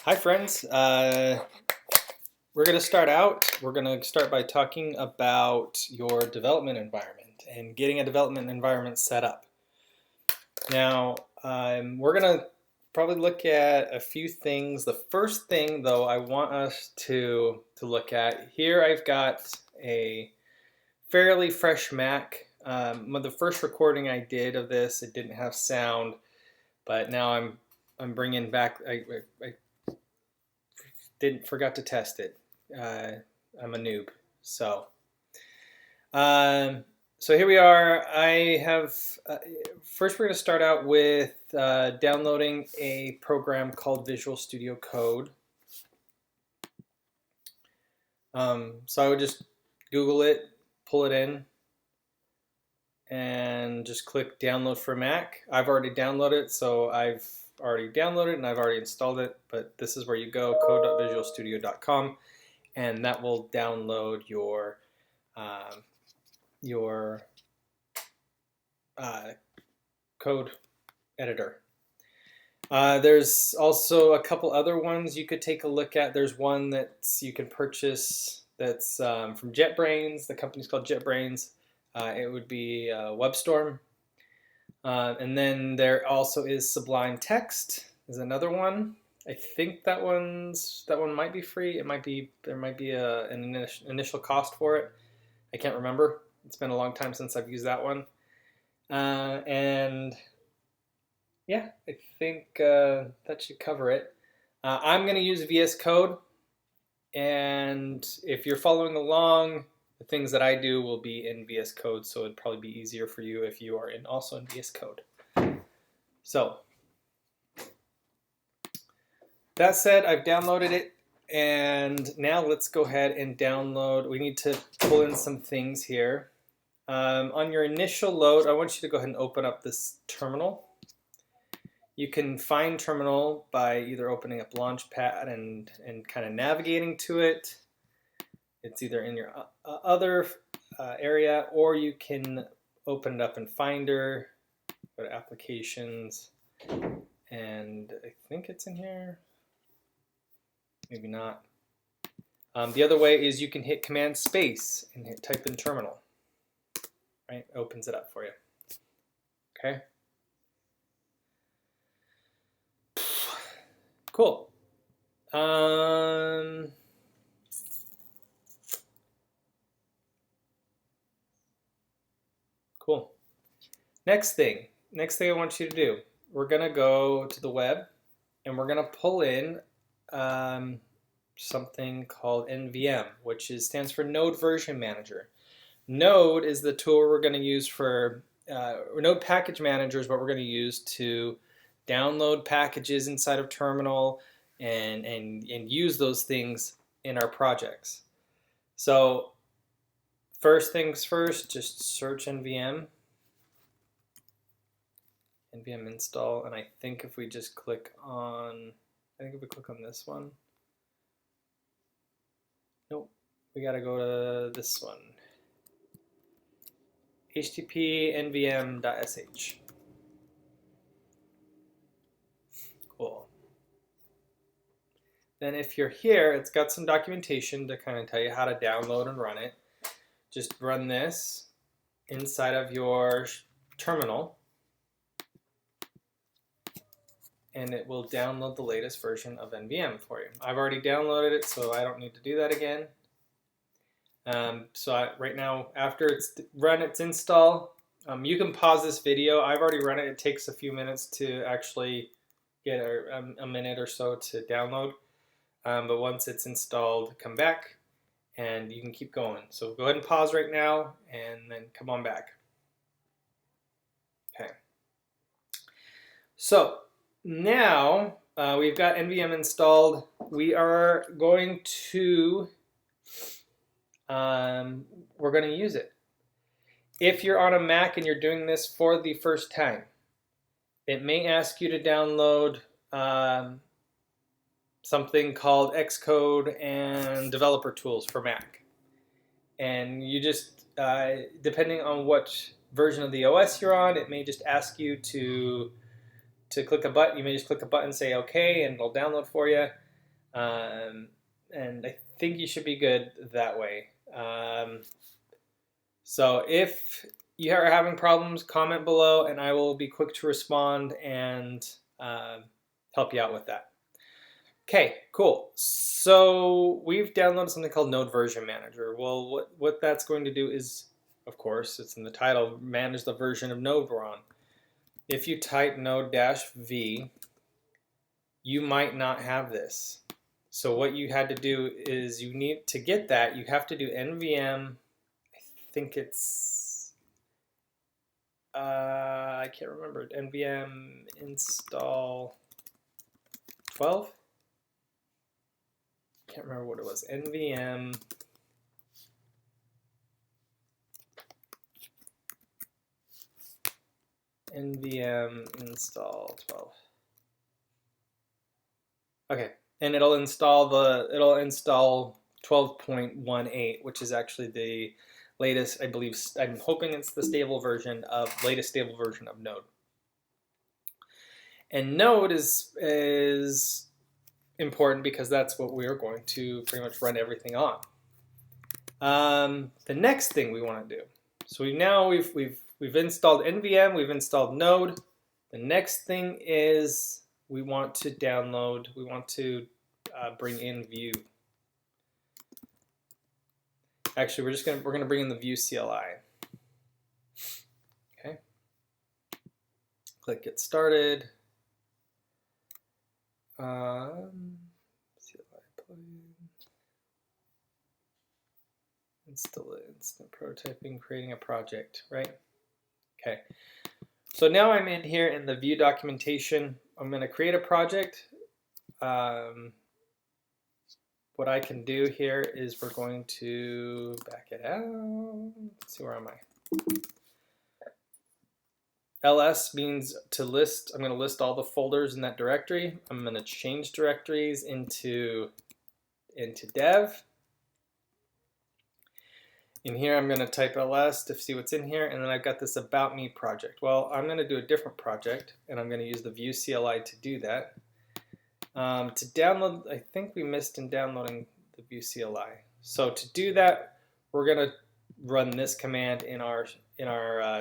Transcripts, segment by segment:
Hi friends, we're going to start by talking about your development environment and getting a development environment set up. Now, we're going to probably look at a few things. The first thing though I want us to look at, here I've got a fairly fresh Mac. The first recording I did of this, it didn't have sound, but now I'm bringing back, I forgot to test it. I'm a noob. So, so here we are. I have first we're going to start out with downloading a program called Visual Studio Code. So I would just Google it, pull it in, and just click download for Mac. I've already downloaded it, so I've already downloaded and I've already installed it, but this is where you go, code.visualstudio.com, and that will download your code editor. There's also a couple other ones you could take a look at. There's one that you can purchase that's from JetBrains. The company's called JetBrains. It would be WebStorm. And then there also is Sublime Text is another one. I think that one might be free. There might be an initial cost for it. I can't remember. It's been a long time since I've used that one. And yeah, I think that should cover it. I'm going to use VS Code, and if you're following along, the things that I do will be in VS Code, so it'd probably be easier for you if you are also in VS Code. So, that said, I've downloaded it, and now let's go ahead and download. We need to pull in some things here. On your initial load, I want you to go ahead and open up this terminal. You can find terminal by either opening up Launchpad and kind of navigating to it. It's either in your other area, or you can open it up in Finder, go to Applications, and I think it's in here. Maybe not. The other way is you can hit Command Space and type in terminal. Right, opens it up for you. Okay. Cool. Cool. Next thing I want you to do, we're gonna go to the web and we're gonna pull in something called NVM, which stands for Node Version Manager. Node is the tool we're going to use for Node Package Manager is what we're going to use to download packages inside of Terminal and use those things in our projects. So first things first, just search NVM install, and I think if we just click on, this one. Nope, we got to go to this one. http nvm.sh. Cool. Then if you're here, it's got some documentation to kind of tell you how to download and run it. Just run this inside of your terminal, and it will download the latest version of NVM for you. I've already downloaded it, so I don't need to do that again. Right now, after it's run its install, you can pause this video. I've already run it. It takes a few minutes to actually get a minute or so to download. But once it's installed, come back and you can keep going. So go ahead and pause right now and then come on back. Okay. So now we've got NVM installed. We are going to we're going to use it. If you're on a Mac and you're doing this for the first time, it may ask you to download something called Xcode and Developer Tools for Mac. And you just, depending on what version of the OS you're on, it may just ask you to click a button. You may just click a button and say OK, and it'll download for you. And I think you should be good that way. So if you are having problems, comment below, and I will be quick to respond and help you out with that. Okay, cool. So we've downloaded something called Node Version Manager. Well, what that's going to do is, of course, it's in the title, manage the version of Node we're on. If you type node-v, you might not have this. So what you had to do is you need to get that, you have to do nvm, I think it's, I can't remember, nvm install 12? Can't remember what it was. nvm install 12. Okay, and it'll install 12.18, which is actually the latest, I believe. I'm hoping it's the latest stable version of Node. And Node is important because that's what we're going to pretty much run everything on. The next thing we want to do. So we've installed NVM, we've installed Node. The next thing is we want to bring in Vue. Actually, we're gonna bring in the Vue CLI. Okay. Click Get Started. CLI plugin. Install it. Instant prototyping. Creating a project. Right. Okay. So now I'm in here in the Vue documentation. I'm going to create a project. What I can do here is we're going to back it out. Let's see, where am I? ls means to list. I'm going to list all the folders in that directory. I'm going to change directories into dev. In here, I'm going to type ls to see what's in here, and then I've got this about me project. Well, I'm going to do a different project, and I'm going to use the Vue CLI to do that. To download, I think we missed in downloading the Vue CLI. So to do that, we're going to run this command in our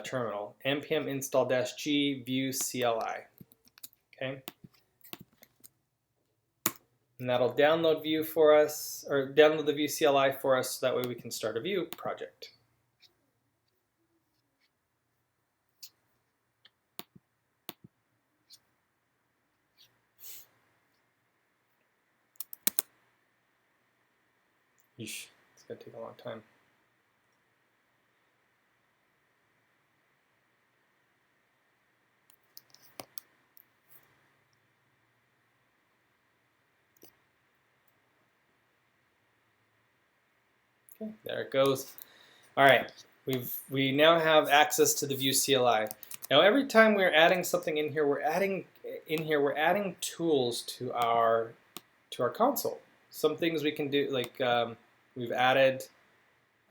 terminal: npm install-g Vue CLI. Okay. And that'll download Vue for us, or download the Vue CLI for us, so that way we can start a Vue project. Yeesh, it's gonna take a long time. Okay, there it goes. All right, we now have access to the Vue CLI. Now, every time we're adding something in here, we're adding tools to our console. Some things we can do, like we added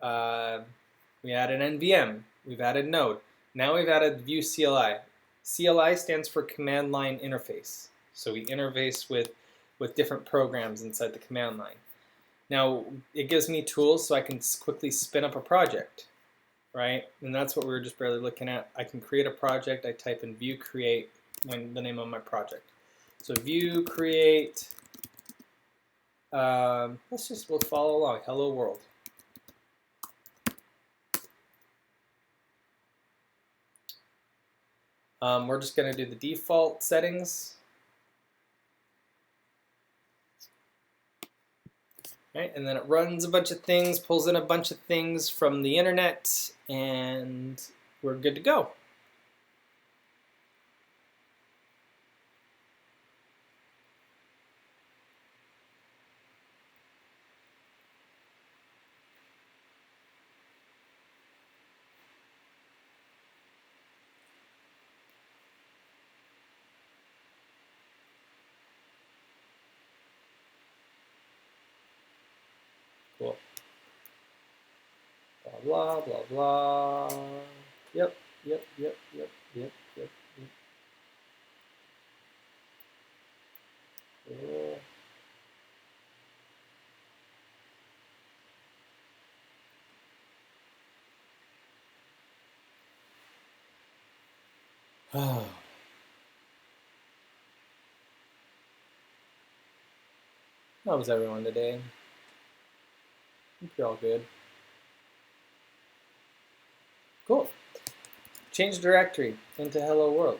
NVM, we've added Node. Now we've added Vue CLI. CLI stands for Command Line Interface. So we interface with different programs inside the command line. Now, it gives me tools so I can quickly spin up a project, right? And that's what we were just barely looking at. I can create a project. I type in Vue create, the name of my project. So Vue create, we'll follow along, hello world. We're just going to do the default settings. Right, and then it runs a bunch of things, pulls in a bunch of things from the internet, and we're good to go. Cool. Blah, blah, blah, blah. Yep. Cool. How was everyone today? I think you're all good. Cool. Change directory into hello world.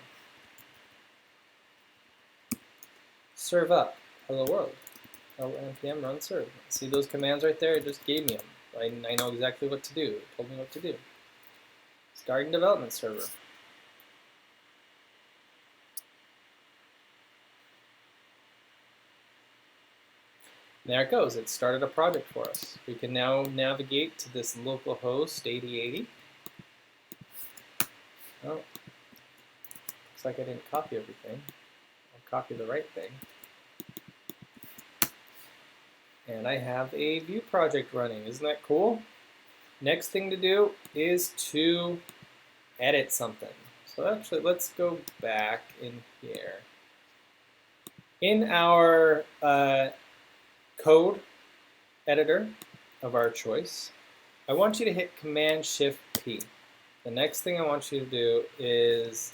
Serve up hello world. npm run serve. See those commands right there? It just gave me them. I know exactly what to do. It told me what to do. Starting development server. There it goes. It started a project for us. We can now navigate to this local host 8080. Oh, looks like I didn't copy everything. I'll copy the right thing. And I have a Vue project running. Isn't that cool? Next thing to do is to edit something. So actually, let's go back in here. In our code editor of our choice, I want you to hit Command-Shift-P. The next thing I want you to do is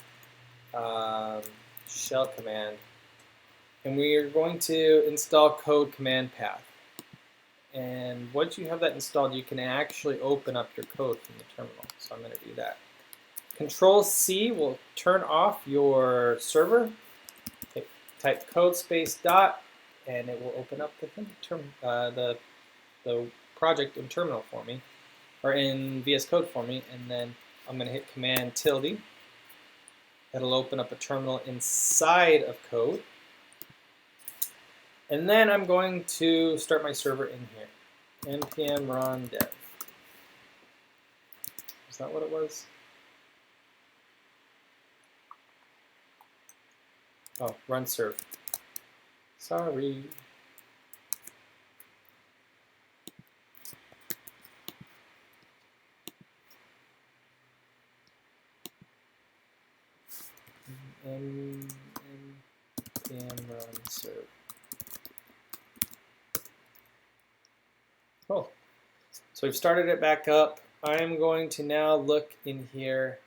shell command. And we are going to install code command path. And once you have that installed, you can actually open up your code from the terminal. So I'm going to do that. Control-C will turn off your server. Type code space dot, and it will open up the project in terminal for me, or in VS Code for me, and then I'm going to hit Command tilde. It'll open up a terminal inside of code. And then I'm going to start my server in here. npm run dev. Is that what it was? Oh, run serve. Sorry. npm run serve. Cool. So we've started it back up. I'm going to now look in here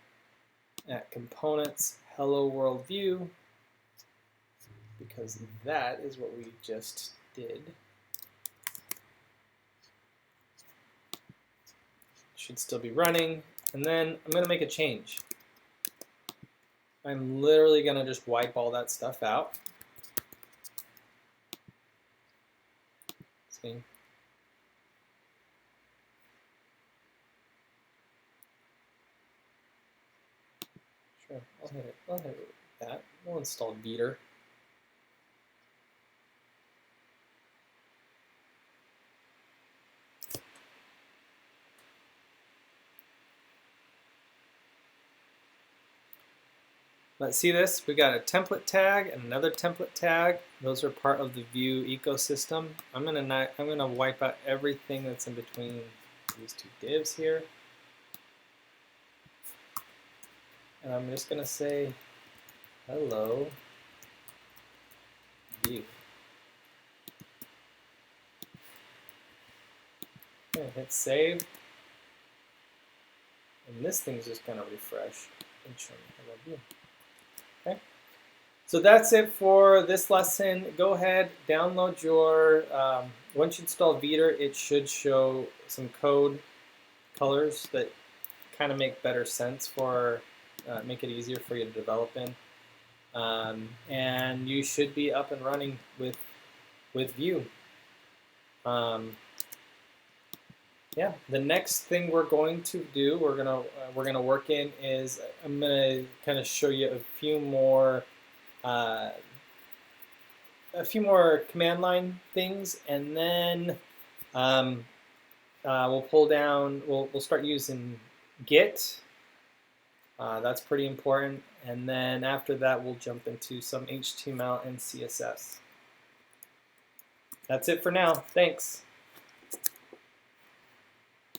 at components, hello world view, because that is what we just did. Should still be running. And then I'm going to make a change. I'm literally going to just wipe all that stuff out. See? Sure, I'll hit it with that. We'll install Beater. Let's see this. We got a template tag and another template tag. Those are part of the Vue ecosystem. I'm gonna wipe out everything that's in between these two divs here. And I'm just gonna say hello Vue. Okay, hit save. And this thing's just gonna refresh and show me hello Vue. Okay. So that's it for this lesson. Go ahead, download your, once you install Beater, it should show some code colors that kind of make better sense for, make it easier for you to develop in. And you should be up and running with Vue. Yeah, the next thing we're going to do, we're gonna work in is I'm gonna kind of show you a few more command line things, and then we'll pull down. We'll start using Git. That's pretty important, and then after that we'll jump into some HTML and CSS. That's it for now. Thanks.